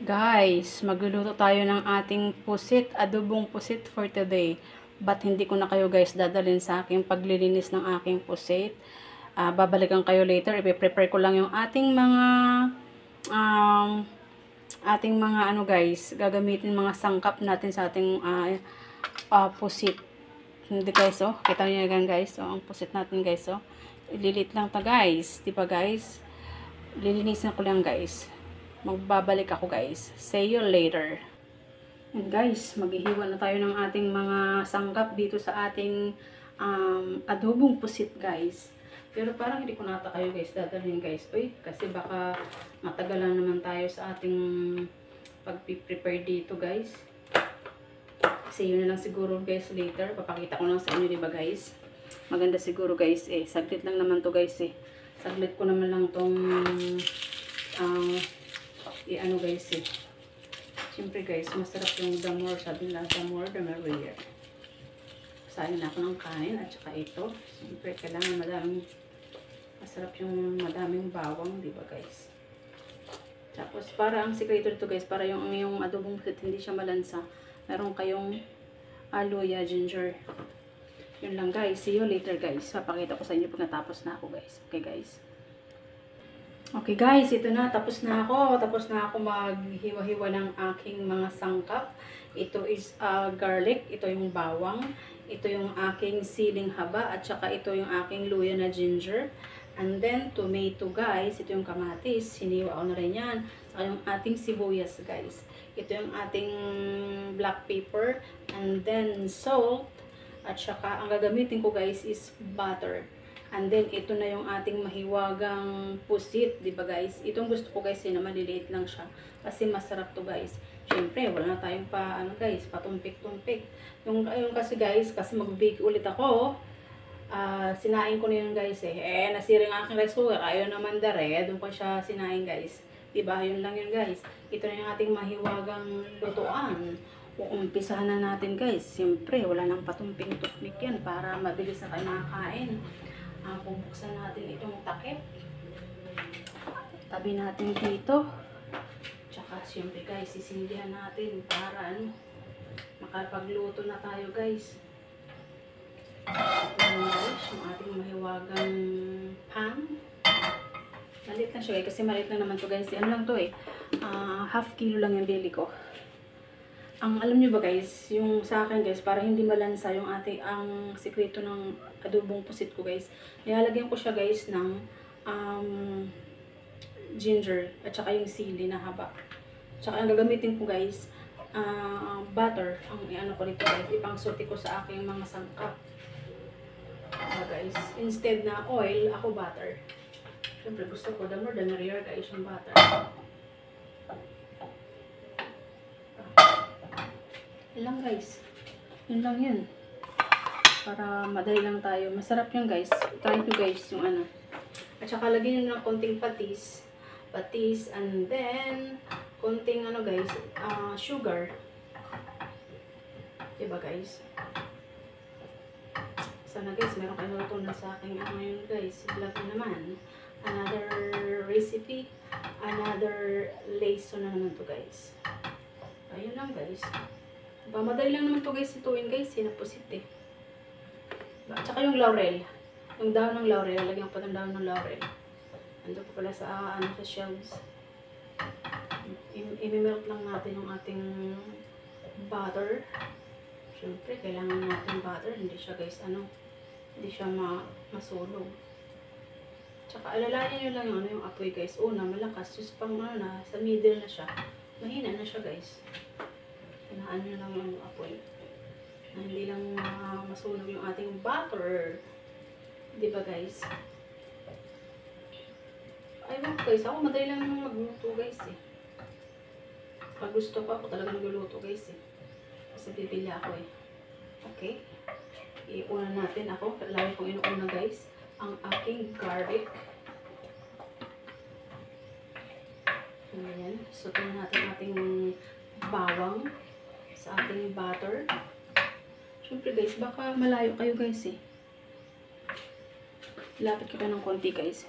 Guys, magluluto tayo ng ating pusit, adobong pusit for today. But hindi ko na kayo guys dadalhin sa aking paglilinis ng aking pusit. Babalikan kayo later. I-prepare ko lang yung um, ating mga ano guys, gagamitin mga sangkap natin sa ating pusit. Hindi guys, oh. Kita niyo yan guys. Oh, ang pusit natin guys, oh. Ililit lang ta guys. Diba guys? Lilinisin ko lang guys. Magbabalik ako guys. See you later. And guys, maghihiwa na tayo ng ating mga sangkap dito sa ating adobong pusit guys. Pero parang hindi ko nata kayo guys dadalhin guys. Uy, kasi baka matagalan naman tayo sa ating pag-prepare dito guys. Kasi yun na lang siguro guys later. Papakita ko lang sa inyo, diba guys? Maganda siguro guys eh. Saglit lang naman to guys eh. Saglit ko naman lang tong ano guys eh. Siyempre guys, masarap yung the more, sabi nila, the more the merrier. Kasain na ako ng kanin at saka ito. Siyempre kailangan madaming, masarap yung madaming bawang, di ba guys? Tapos para ang sikreto dito guys, para yung adobong pusit hindi siya malansa, meron kayong luya, ginger. Yun lang guys, see you later guys. Papakita ko sa inyo pag natapos na ako guys. Okay guys? Okay guys, ito na. Tapos na ako. Tapos na ako maghiwa-hiwa ng aking mga sangkap. Ito is garlic. Ito yung bawang. Ito yung aking siling haba. At saka ito yung aking luya na ginger. And then, tomato guys. Ito yung kamatis. Hiniwa ko na rin yan. Saka yung ating sibuyas guys. Ito yung ating black pepper. And then, salt. At saka, ang gagamitin ko guys is butter. And then, ito na yung ating mahiwagang pusit, di ba guys? Itong gusto ko guys, na maliliit lang siya. Kasi masarap to guys. Siyempre, wala na tayong patumpik-tumpik. Yung kasi guys, kasi mag-bake ulit ako. Sinain ko na yun guys eh. Nasiring aking rice cooker. Ayaw naman dare. Doon ko siya sinain guys. Diba? Yun lang yun guys. Ito na yung ating mahiwagang lutuan. Umpisahan na natin guys. Siyempre, wala nang patumping-tumpik yan para mabilis na kayo makakain. Bubuksan natin itong takip. Tabi natin dito. Tsaka siyempre guys, sisindihan natin para makapagluto na tayo guys. Ito na guys, yung ating mahiwagang pan. Maliit lang siya guys, kasi maliit lang naman to guys. Ano lang to eh, half kilo lang yung bili ko. Alam nyo ba guys, yung sa akin guys, para hindi malansa yung ang sikreto ng adobong pusit ko guys, nilalagyan ko siya guys ng ginger at saka yung sili na haba. Tsaka ang gagamitin ko guys, butter. Ang ano ko dito guys, ipangsuti ko sa aking mga sangkap. Guys, instead na oil, ako butter. Siyempre gusto ko, the more the merrier guys yung butter. Yun lang guys. Yun lang yun. Para madali lang tayo. Masarap yun guys. Try nyo guys yung ano. At saka lagyan nyo ng konting patis. Patis and then konting ano guys, sugar. Diba guys? Sana guys, meron kayo natutunan sa aking ano yun guys. Vlog na naman. Another recipe. Another lesson na naman to guys. Ayun lang guys. Madali lang naman to guys ituin guys, sinapusit eh. At saka yung laurel. Yung dahon ng laurel, lagyan ko ng dahon ng laurel. Ando ko pala sa sa shelves. I-melt lang natin yung ating butter. Siyempre, kailangan natin butter. Hindi siya guys, hindi siya masulog. Tsaka alalayan nyo lang yung apoy guys. Una, malakas. Just pang sa middle na siya. Mahina na siya guys. Hinaan nyo lang yung apoy. Na hindi lang masunog yung ating butter. Diba guys? Ayun guys, ako madali lang magluto guys eh. Pag gusto ko, ako talaga nagluluto guys eh. Kasi bibili ako eh. Okay? Iuna natin ako. Lagi kong inuuna guys. Ang aking garlic. Ayan. Sutin natin ating bawang sa ating butter. Siyempre guys, baka malayo kayo guys eh. Lapit kayo ng konti guys.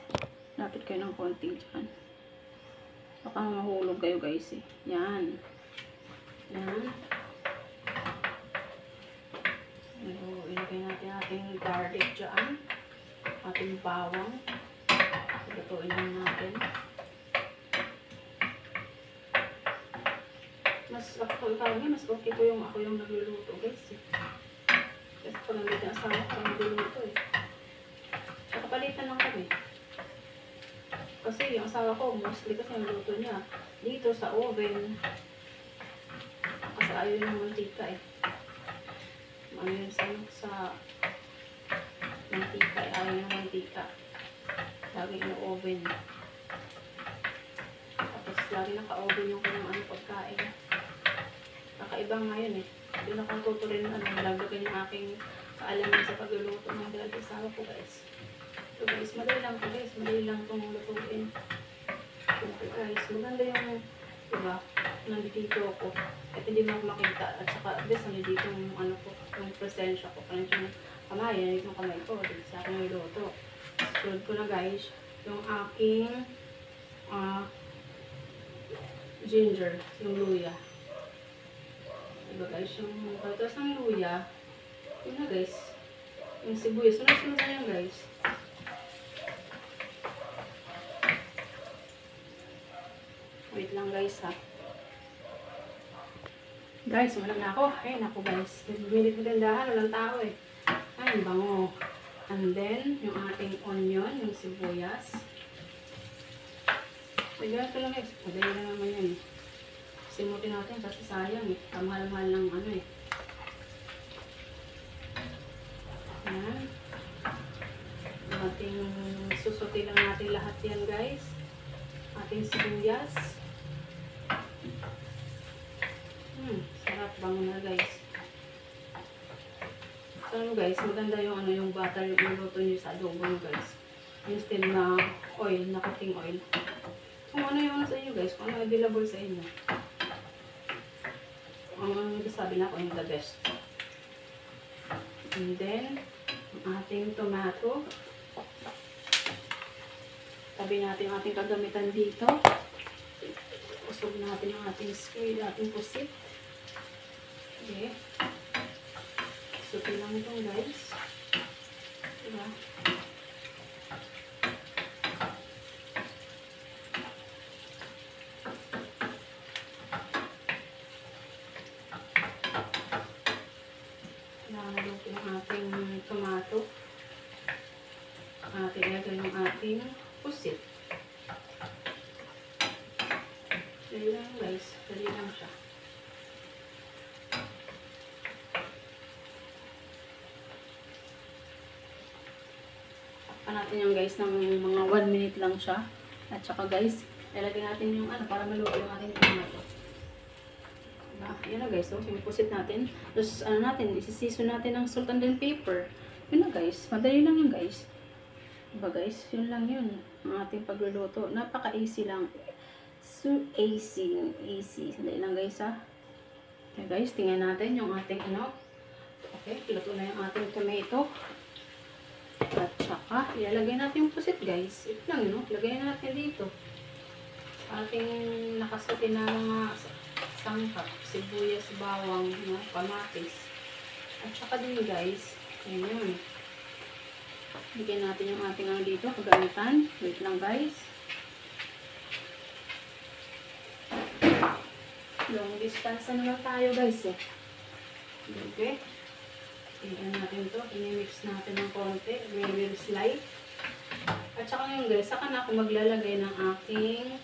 Lapit kayo ng konti dyan. Baka mahulog kayo guys eh. Yan. Yan. So, ilagay natin ating garlic dyan. Ating bawang. Lutuin lang natin. Mas okay ko yung ako yung nagluluto guys eh. Kasi pag nandito ang asawa ko nagluluto eh. Tsaka palitan lang kami. Kasi yung asawa ko, mostly kasi ang luto niya dito sa oven. Kasi ayaw yung mantika eh. Ano yun sa mantika eh. Ayaw yung mantika. Lagi yung oven. Tapos lagi naka-oven yung kanyang ano pagkain. Kakaiba nga yun eh. Doon ako tuto rin lagdagan yung aking kaalaman sa pagluluto ng dahil asawa ko guys. So guys, madali lang po guys. Madali lang itong lutuin. So guys, maganda yung, diba, nandito ako. At hindi mo makita. At saka, best nandito yung ano ko, yung presensya ko. Parang yung kamay, yan yung kamay ko. Dito sa aking niluto. Sunod ko na guys, yung aking ginger, yung luya. Diba guys, yung pagtas ng luya, yun na guys, yung sibuyas, sunod na yan guys. Wait lang guys ha. Guys, umalam na ako. Ay, naku guys, minit magandahan, walang tao eh. Ay, bango. And then, yung ating onion, yung sibuyas. Ay, ganito lang guys, madali lang naman yan eh. Simutin natin kasi sayang eh. Kamahal-mahal ng ano eh. Ayan. Ating susuti lang natin lahat yan guys. Ating sibuyas. Sarap bango na guys. So ano guys, maganda yung ano yung butter yung niluto nyo sa adobo nyo guys. Instead na oil, na cooking oil. Kung ano yung sa inyo guys, kung ano available sa inyo. Ang sabi na ako yung the best. And then, ang ating tomato. Tabi natin ang ating kagamitan dito. Usog natin yung ating squid, ating pusit. Okay. Suti lang itong guys. Diba? Naluto yung ating tomato. Ating ilagay yung ating pusit. Dali lang guys. Dali lang siya. Takpan natin yung guys ng mga 1 minute lang siya. At saka guys, ilagay natin yung ano para maluto yung ating tomato. Yan na guys, so yung pusit natin. Tapos ano natin, isi-season natin ng salt and then pepper. Yun na guys, madali lang yun guys. Diba guys, yun lang yun. Ang ating pagluluto. Napaka-easy lang. So easy, easy. Sandali lang guys ha. Okay guys, tingnan natin yung ating ano. Okay, luto na yung ating tomato. At saka, ilalagay natin yung pusit guys. Ito lang yun, ilagay natin dito. Ating nakasuti na mga sangkap, sibuyas, bawang, kamatis. At saka din guys, ayun. Bigyan natin yung ating ano dito, kagamitan. Wait lang guys. Long distance na naman tayo guys eh. Okay. Tingnan natin to. I-mix natin ng konti. Very slight. At saka ngayon guys, saka na ako maglalagay ng aking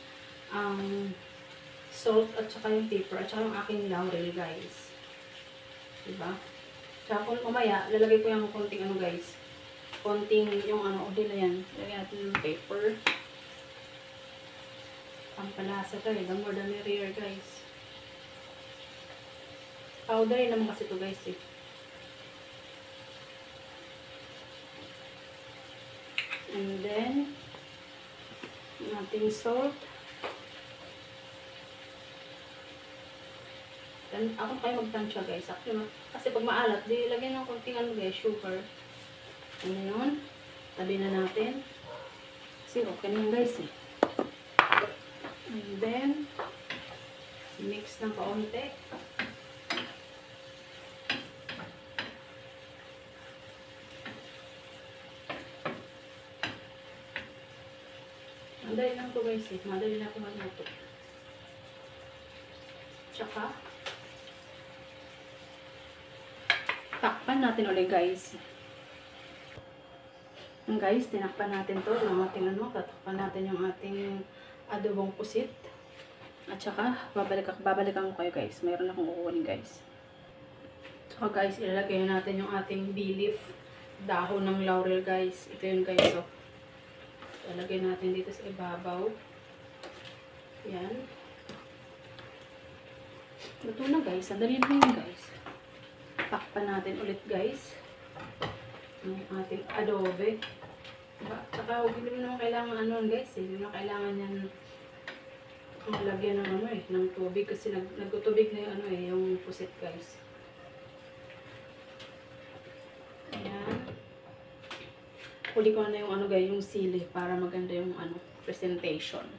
salt at saka yung pepper at saka yung aking laurel guys. Diba? Tsaka kung mamaya, lalagay ko yung konting ano guys. Konting yung ano, odil na yan. Lagyan natin yung pepper. Pampalasa to eh. The more the merrier guys. Powder naman kasi to guys eh. And then, yung ating salt. Ako kayo magtansya guys. Actually, kasi pag maalat, di lagyan ng konting ano guys, sugar. Ano yun? Tabi na natin. Kasi okay na yun guys eh. And then, mix ng kaunti. Madali lang ito guys eh. Madali lang ito maluto. Tsaka, takpan natin ulit guys. Guys, tinakpan natin to yung ating tatakpan natin yung ating adobong pusit. At saka, babalikan ko kayo guys. Mayroon akong kukunin guys. Tsaka guys, ilalagay natin yung ating bay leaf, dahon ng laurel guys. Ito yun guys, so. Ilalagay natin dito sa ibabaw. Yan. Luto na guys. Sandali na yun guys. Takpan natin ulit guys. Yung ating adobe. Saka huwag din naman kailangan guys eh. Hindi naman kailangan yan lagyan ng ng tubig kasi nagtutubig na yung yung pusit guys. Ayan. Huli ko na yung guys, yung sili para maganda yung presentation.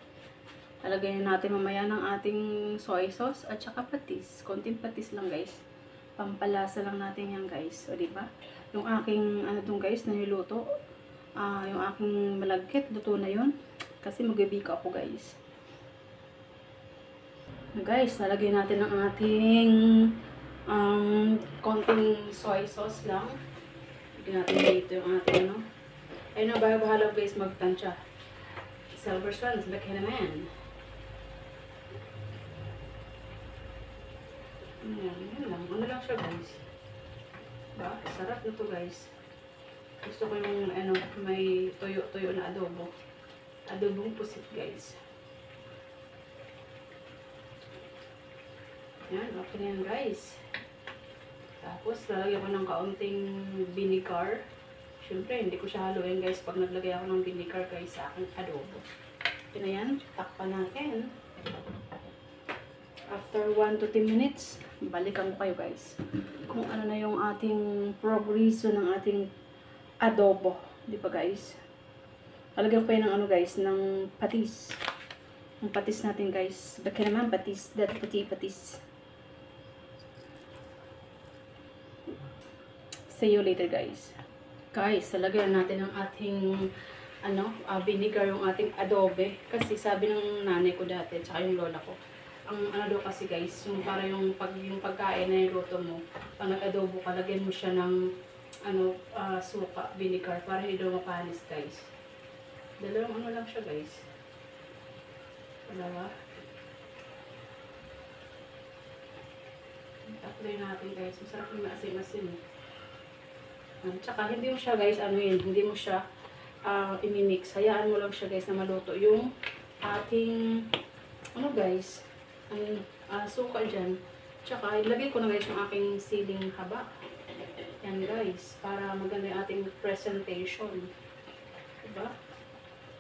Lalagyan natin mamaya ng ating soy sauce at saka patis. Konting patis lang guys. Pampalasa lang natin yan guys. O diba? Yung aking guys na niluto, yung aking malagkit, luto na yun. Kasi mag-bake ako guys. Guys, lalagyan natin ng ating konting soy sauce lang. Lagyan natin dito yung ating ayun na, bahala guys magtansya. Silver Swans, bakit naman? Yan lang. Ano lang siya guys. Ba? Sarap na to guys. Gusto ko yung may tuyo-tuyo na adobo. Adobong pusit guys. Yan, okay na yan guys. Tapos, lalagyan ko ng kaunting vinegar. Siyempre, hindi ko siya haluin guys pag naglagay ako ng vinegar guys sa aking adobo. Okay na yan. Takpan natin. After 1 to 10 minutes, balikan ko kayo guys. Kung ano na yung ating progreso ng ating adobo. Di ba guys? Lalagyan ko kayo ng guys, ng patis. Ang patis natin guys. Bakit naman patis? Patis. See you later guys. Guys, lalagyan natin ang ating vinegar yung ating adobe. Kasi sabi ng nanay ko dati, tsaka yung lola ko, ang daw kasi guys, yung para yung pagkain na niluto mo, pag nag-adobo ka, lagyan mo siya ng suka, vinegar, para hindi daw mapanis guys. Dalawang lang siya guys. Dalawa. Tatlay natin guys. Masarap yung maasim-asim. Tsaka hindi mo siya guys, hindi mo siya imimix. Hayaan mo lang siya guys na maluto yung ating, guys, suka dyan. Tsaka ilagay ko na guys yung aking siling haba. Yan guys, para maganda yung ating presentation. Diba?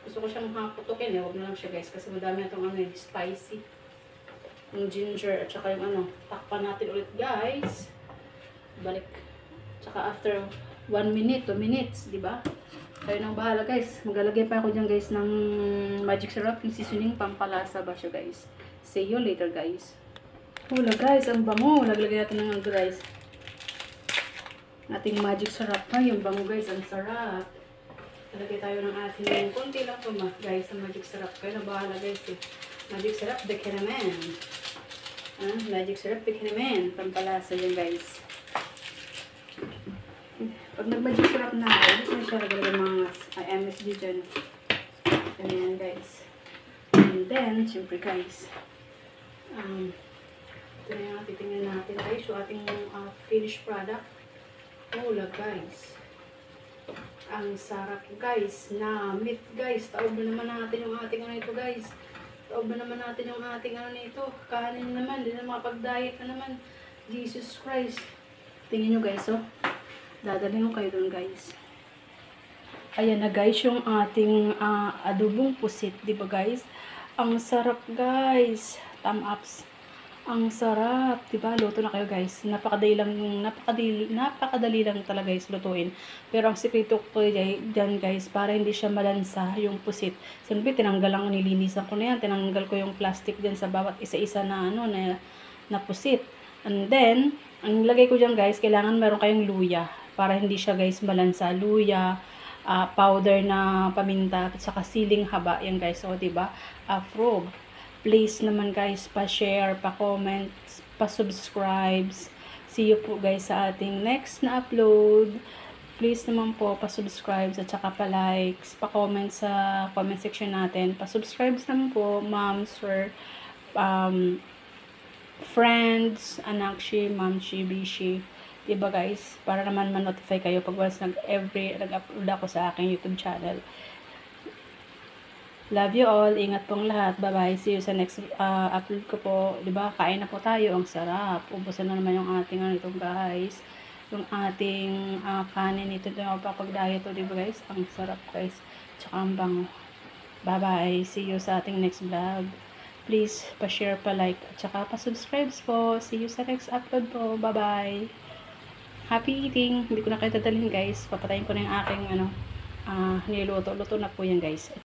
Gusto ko siyang putukin huwag na lang siya guys, kasi madami na itong spicy. Yung ginger at saka yung takpan natin ulit guys. Balik. Tsaka after 1 minute, 2 minutes, di ba? Kayo nang bahala guys. Maglalagay pa ako dyan guys ng magic syrup, yung seasoning, pampalasa ba siya guys. See you later guys. Hula guys, ang bango. Laglagay natin ng guys. Ating magic syrup pa, yung bango guys, ang sarap. Lalagay tayo ng ating konti lang po guys, ang magic syrup. Kayo nang bahala guys eh. Magic syrup, beke naman. Magic syrup, beke naman. Pampalasa yan guys. Pag nag-magic syrup na, dito na siya lagay ng mga MSG dyan. Ayan guys. And then, syempre guys, ito na yung titingnan natin guys, yung ating finished product. Hula guys. Ang sarap guys na meat guys. Taob na naman natin yung ating ito guys. Taob na naman natin yung ating nito. Kanin naman, hindi na makapag-diet na naman. Jesus Christ. Tingnan nyo guys dadalhin ko kayo dun guys. Ayan na guys yung ating adobong pusit, di ba guys? Ang sarap guys. Thumb ups. Ang sarap, 'di ba? Luto na kayo, guys. Napakadali lang talaga guys lutuin. Pero ang sikreto ko diyan, guys, para hindi siya malansa yung pusit. Siyempre tinanggal lang, nilinisan ko na yan. Tinanggal ko yung plastic diyan sa bawat isa-isa na na pusit. And then, ang lagay ko diyan, guys, kailangan meron kayong luya para hindi siya, guys, malansa. Luya, powder na paminta at saka siling haba yan, guys. So, 'di ba? Frog. Please naman, guys, pa-share, pa-comment, pa-subscribe. See you po, guys, sa ating next na upload. Please naman po pa-subscribe at saka pa-likes, pa-comment sa comment section natin. Pa-subscribe naman po, ma'am, sir, friends, anak shi, ma'am shi, bishi. Diba, guys? Para naman ma-notify kayo pag once nag-upload ako sa aking YouTube channel. Love you all. Ingat pong lahat. Bye-bye. See you sa next upload ko po. Diba? Kain na po tayo. Ang sarap. Ubusan na naman yung ating ito, guys. Yung ating kanin ito na papag-diet to, diba, guys? Ang sarap, guys. Tsaka ang bango. Bye-bye. See you sa ating next vlog. Please, pa-share, pa-like, at saka pa-subscribe po. See you sa next upload po. Bye-bye. Happy eating. Hindi ko na kayo dadalhin, guys. Papatayin ko na yung aking niluto. Luto na po yan, guys.